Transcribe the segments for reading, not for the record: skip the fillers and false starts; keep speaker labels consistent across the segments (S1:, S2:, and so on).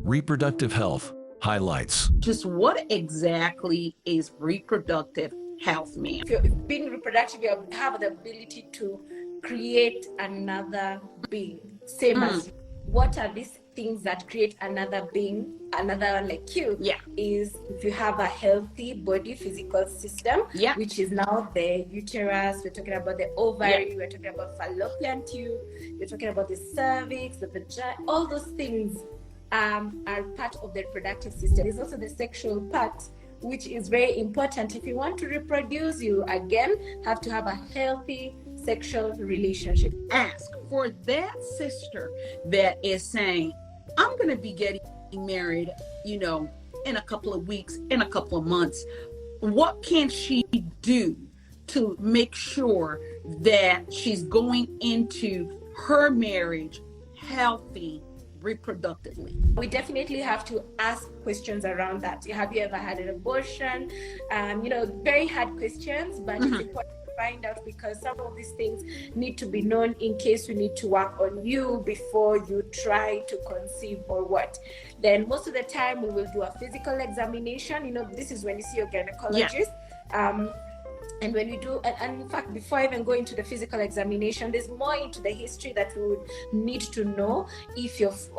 S1: Reproductive Health highlights.
S2: Just what exactly is reproductive health, ma'am?
S3: If you're being reproductive, you have the ability to create another being. Same as what are these things that create another being, another one like you?
S2: Yeah.
S3: Is if you have a healthy body physical system, which is now the uterus, we're talking about the ovary, we're talking about fallopian tube, we're talking about the cervix, the vagina, all those things are part of the reproductive system. There's also the sexual part, which is very important. If you want to reproduce, you again have to have a healthy sexual relationship.
S2: Ask for that sister that is saying, I'm going to be getting married, in a couple of weeks, in a couple of months. What can she do to make sure that she's going into her marriage healthy reproductively?
S3: We definitely have to ask questions around that. Have you ever had an abortion? Very hard questions, but it's important to find out, because some of these things need to be known in case we need to work on you before you try to conceive or what. Then most of the time we will do a physical examination. This is when you see your gynecologist. And when we do, and in fact, before I even go into the physical examination, there's more into the history that we would need to know.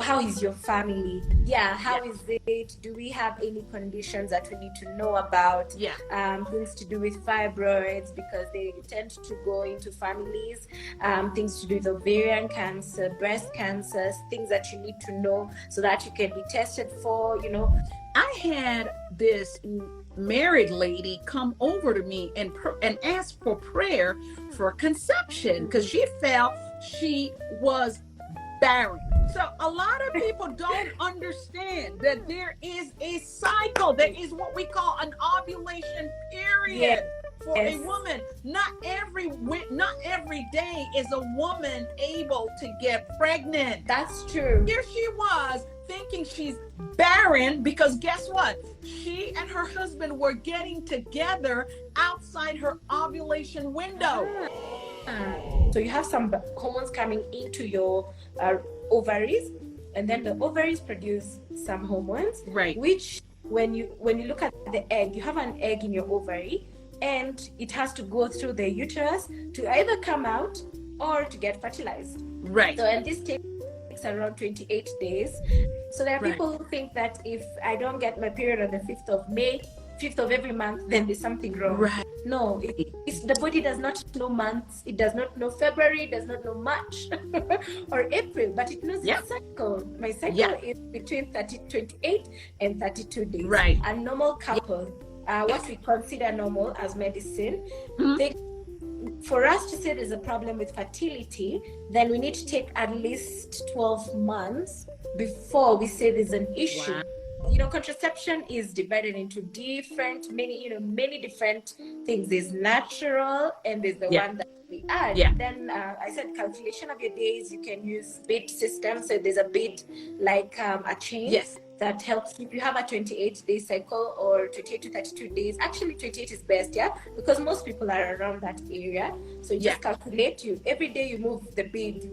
S3: How is your family? How is it? Do we have any conditions that we need to know about? Things to do with fibroids, because they tend to go into families. Things to do with ovarian cancer, breast cancers, things that you need to know so that you can be tested for,
S2: I had this married lady come over to me and ask for prayer for conception because she felt she was barren. So a lot of people don't understand that there is a cycle. There is what we call an ovulation period for a woman. Not every day is a woman able to get pregnant.
S3: That's true.
S2: Here she was thinking she's barren because guess what? She and her husband were getting together outside her ovulation window.
S3: So you have some hormones coming into your ovaries, and then the ovaries produce some hormones, which when you look at the egg, you have an egg in your ovary, and it has to go through the uterus to either come out or to get fertilized. So, and this takes around 28 days. So there are people who think that if I don't get my period on the 5th of May, 5th of every month, then there's something wrong. No, the body does not know months. It does not know February. It does not know March or April, but it knows its cycle. My cycle is between 28 and 32 days. A normal couple, what we consider normal as medicine, for us to say there's a problem with fertility, then we need to take at least 12 months before we say there's an issue. Contraception is divided into many different things. There's natural, and there's the one that we add. Then I said calculation of your days. You can use bead system. So there's a bead like a chain. That helps if you have a 28-day cycle or 28 to 32 days. Actually, 28 is best, because most people are around that area. So you just calculate. Every day you move the bead.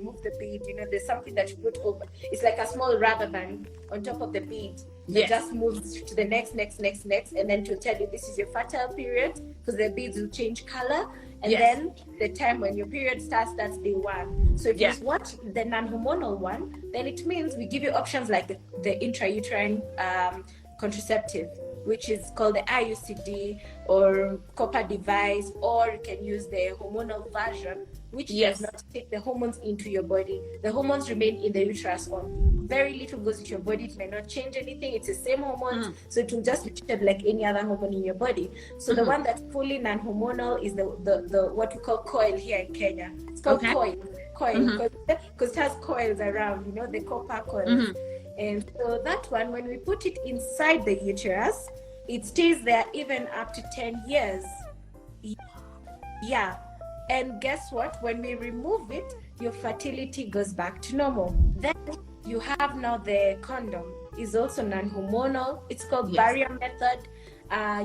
S3: There's something that you put over. It's like a small rubber band on top of the bead. It just moves to the next, and then to tell you this is your fertile period, because the beads will change color. And then the time when your period starts, that's day 1. So if you want the non-hormonal one, then it means we give you options like the intrauterine contraceptive, which is called the IUCD or copper device, or you can use the hormonal version, which does not take the hormones into your body. The hormones remain in the uterus only. Very little goes into your body. It may not change anything. It's the same hormones, so it will just be treated like any other hormone in your body. So the one that's fully non-hormonal is the what we call coil here in Kenya. It's called coil because it has coils around, the copper coils. And so that one, when we put it inside the uterus, it stays there even up to 10 years. And guess what? When we remove it, your fertility goes back to normal. Then you have now the condom. Is also non-hormonal. It's called barrier method,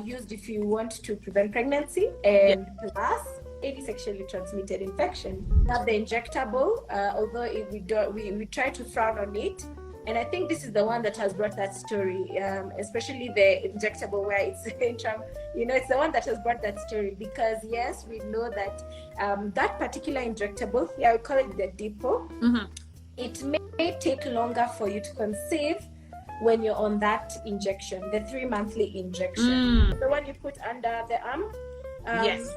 S3: used if you want to prevent pregnancy and plus any sexually transmitted infection. Now the injectable, although we try to frown on it, And I think this is the one that has brought that story, especially the injectable where it's it's the one that has brought that story, because yes, we know that that particular injectable, we call it the depot, it may take longer for you to conceive when you're on that injection, the 3-monthly injection, the one you put under the arm. Yes.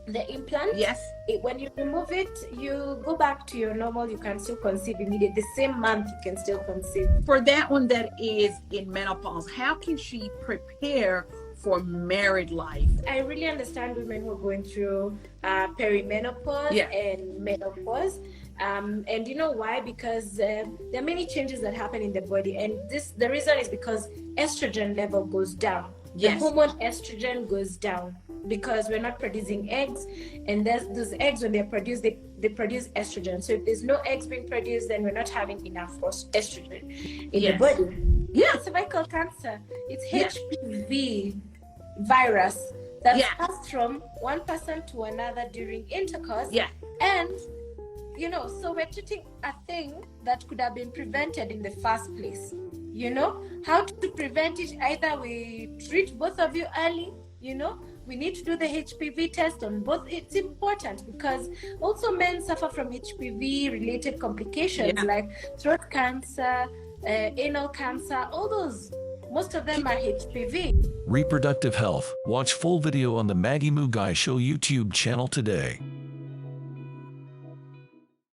S3: The implant, yes. When you remove it, you go back to your normal. You can still conceive immediately. The same month, you can still conceive.
S2: For that one that is in menopause, how can she prepare for married life?
S3: I really understand women who are going through perimenopause and menopause. And you know why? Because there are many changes that happen in the body, and the reason is because estrogen level goes down. Yes. The hormone estrogen goes down because we're not producing eggs, and those eggs, when they're produced, they produce estrogen. So if there's no eggs being produced, then we're not having enough estrogen in the body. Yeah, cervical cancer. It's HPV virus that passed from one person to another during intercourse. Yeah, and so we're treating a thing that could have been prevented in the first place. How to prevent it? Either we treat both of you early, we need to do the HPV test on both. It's important because also men suffer from HPV related complications like throat cancer, anal cancer, all those. Most of them are HPV.
S1: Reproductive health. Watch full video on the Maggie Mugai Show YouTube channel today.